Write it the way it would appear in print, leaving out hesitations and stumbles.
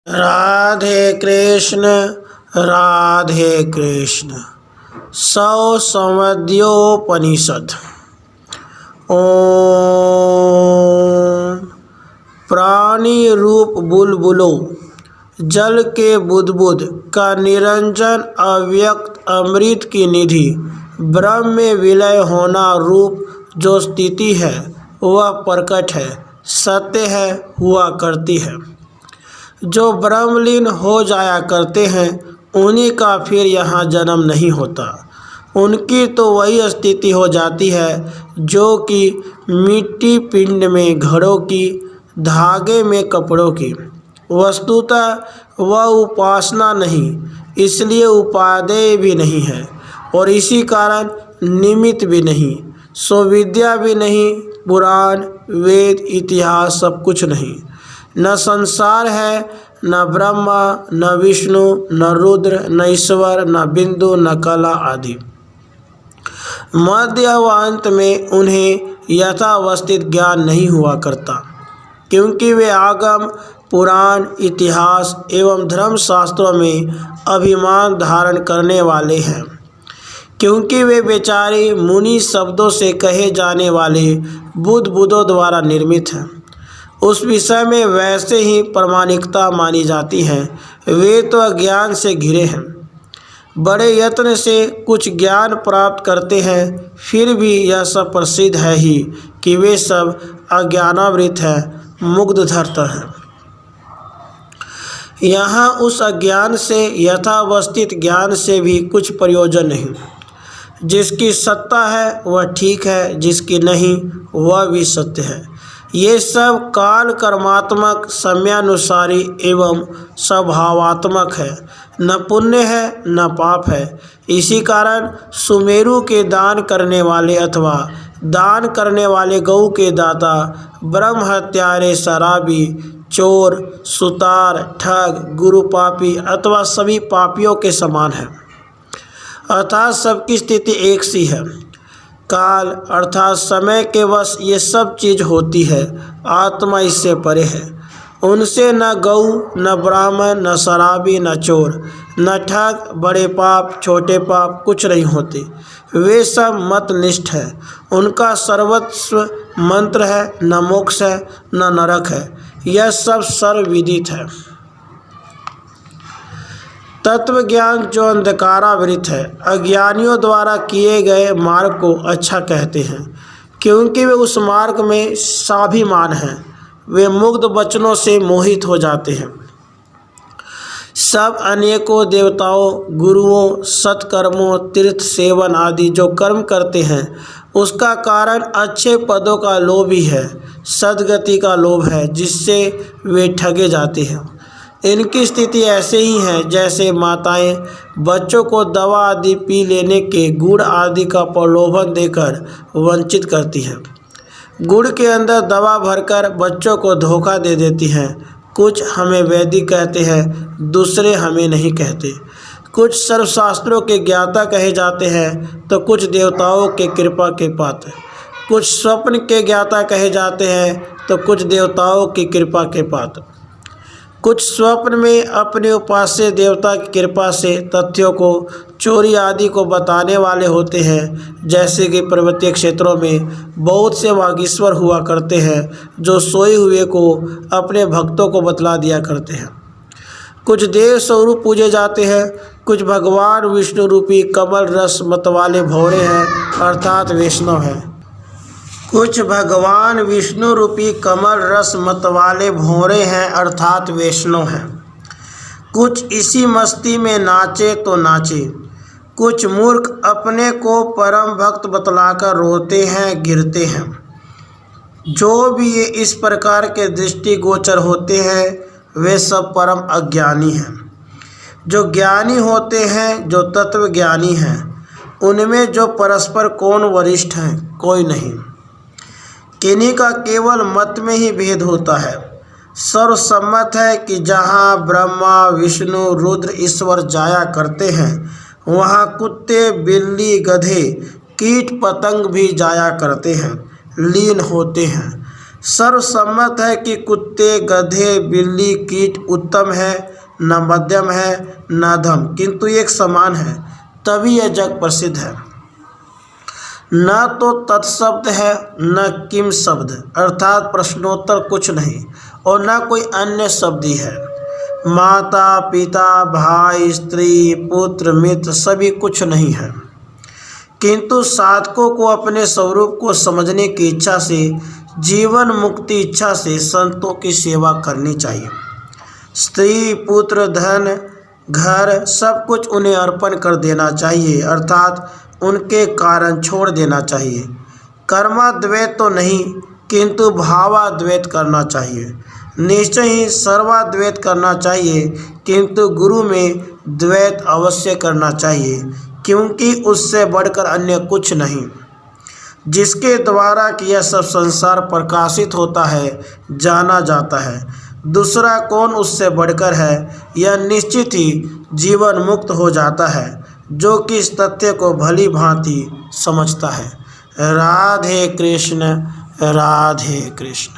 राधे कृष्ण राधे कृष्ण। सौ संवद्योपनिषद। ओम। प्राणी रूप बुलबुलों, जल के बुदबुद का निरंजन अव्यक्त अमृत की निधि, ब्रह्म में विलय होना रूप जो स्थिति है वह प्रकट है, सत्य है, हुआ करती है। जो ब्रह्मलीन हो जाया करते हैं उन्हीं का फिर यहाँ जन्म नहीं होता। उनकी तो वही स्थिति हो जाती है जो कि मिट्टी पिंड में घड़ों की, धागे में कपड़ों की। वस्तुतः वह उपासना नहीं, इसलिए उपादेय भी नहीं है और इसी कारण निमित्त भी नहीं, सो विद्या भी नहीं, पुराण वेद इतिहास सब कुछ नहीं। न संसार है, न ब्रह्मा, न विष्णु, न रुद्र, न ईश्वर, न बिंदु, न कला आदि। मध्य व अंत में उन्हें यथावस्थित ज्ञान नहीं हुआ करता, क्योंकि वे आगम, पुराण, इतिहास एवं धर्मशास्त्रों में अभिमान धारण करने वाले हैं। क्योंकि वे बेचारे मुनि शब्दों से कहे जाने वाले बुद्धों द्वारा निर्मित हैं, उस विषय में वैसे ही प्रामाणिकता मानी जाती है। वे तो अज्ञान से घिरे हैं, बड़े यत्न से कुछ ज्ञान प्राप्त करते हैं, फिर भी यह सब प्रसिद्ध है ही कि वे सब अज्ञानावृत हैं, मुग्धधर्त हैं। यहाँ उस अज्ञान से यथावस्थित ज्ञान से भी कुछ प्रयोजन नहीं। जिसकी सत्ता है वह ठीक है, जिसकी नहीं वह भी सत्य है। ये सब काल कर्मात्मक, समयानुसारी एवं स्वभावात्मक है, न पुण्य है न पाप है। इसी कारण सुमेरु के दान करने वाले अथवा दान करने वाले गऊ के दाता ब्रह्म हत्यारे, शराबी, चोर, सुतार, ठग, गुरु पापी अथवा सभी पापियों के समान है। अर्थात सबकी स्थिति एक सी है। काल अर्थात समय के वश ये सब चीज़ होती है, आत्मा इससे परे है। उनसे न गऊ, न ब्राह्मण, न शराबी, न चोर, न ठग, बड़े पाप, छोटे पाप कुछ नहीं होते। वे सब मतनिष्ठ है। उनका सर्वस्व मंत्र है, न मोक्ष है न नरक है। यह सब सर्वविदित है। तत्व ज्ञान जो अंधकारावृत है, अज्ञानियों द्वारा किए गए मार्ग को अच्छा कहते हैं, क्योंकि वे उस मार्ग में स्वाभिमान हैं। वे मुग्ध वचनों से मोहित हो जाते हैं। सब अनेकों देवताओं, गुरुओं, सत्कर्मों, तीर्थ सेवन आदि जो कर्म करते हैं उसका कारण अच्छे पदों का लोभ ही है, सद्गति का लोभ है, जिससे वे ठगे जाते हैं। इनकी स्थिति ऐसे ही है जैसे माताएं बच्चों को दवा आदि पी लेने के गुड़ आदि का प्रलोभन देकर वंचित करती हैं। गुड़ के अंदर दवा भरकर बच्चों को धोखा दे देती हैं। कुछ हमें वैदिक कहते हैं, दूसरे हमें नहीं कहते। कुछ सर्वशास्त्रों के ज्ञाता कहे जाते हैं तो कुछ देवताओं के कृपा के पात्र। कुछ स्वप्न के ज्ञाता कहे जाते हैं तो कुछ देवताओं की कृपा के पात्र। कुछ स्वप्न में अपने उपास्य देवता की कृपा से तथ्यों को, चोरी आदि को बताने वाले होते हैं। जैसे कि पर्वतीय क्षेत्रों में बहुत से वागीश्वर हुआ करते हैं जो सोए हुए को अपने भक्तों को बतला दिया करते हैं। कुछ देव स्वरूप पूजे जाते हैं। कुछ भगवान विष्णु रूपी कमल रस मत वाले भौरे हैं, अर्थात वैष्णव हैं। कुछ भगवान विष्णु रूपी कमल रस मत वाले भौरे हैं, अर्थात वैष्णव हैं। कुछ इसी मस्ती में नाचे तो नाचे। कुछ मूर्ख अपने को परम भक्त बतलाकर रोते हैं, गिरते हैं। जो भी ये इस प्रकार के दृष्टिगोचर होते हैं वे सब परम अज्ञानी हैं। जो ज्ञानी होते हैं, जो तत्व ज्ञानी हैं, उनमें जो परस्पर कौन वरिष्ठ हैं, कोई नहीं। किन्हीं का केवल मत में ही भेद होता है। सर्वसम्मत है कि जहाँ ब्रह्मा, विष्णु, रुद्र, ईश्वर जाया करते हैं वहाँ कुत्ते, बिल्ली, गधे, कीट पतंग भी जाया करते हैं, लीन होते हैं। सर्वसम्मत है कि कुत्ते, गधे, बिल्ली, कीट उत्तम है, न मध्यम है, न अधम, किंतु एक समान है, तभी यह जग प्रसिद्ध है। न तो तत्शब्द है, न किम शब्द, अर्थात प्रश्नोत्तर कुछ नहीं, और न कोई अन्य शब्द ही है। माता, पिता, भाई, स्त्री, पुत्र, मित्र सभी कुछ नहीं है, किंतु साधकों को अपने स्वरूप को समझने की इच्छा से, जीवन मुक्ति इच्छा से संतों की सेवा करनी चाहिए। स्त्री, पुत्र, धन, घर सब कुछ उन्हें अर्पण कर देना चाहिए, अर्थात उनके कारण छोड़ देना चाहिए। कर्माद्वैत तो नहीं, किंतु भावाद्वैत करना चाहिए। निश्चय ही सर्वाद्वैत करना चाहिए, किंतु गुरु में द्वैत अवश्य करना चाहिए, क्योंकि उससे बढ़कर अन्य कुछ नहीं। जिसके द्वारा कि यह सब संसार प्रकाशित होता है, जाना जाता है, दूसरा कौन उससे बढ़कर है, यह निश्चित ही जीवन मुक्त हो जाता है, जो कि इस तथ्य को भली भांति समझता है। राधे कृष्ण, राधे कृष्ण।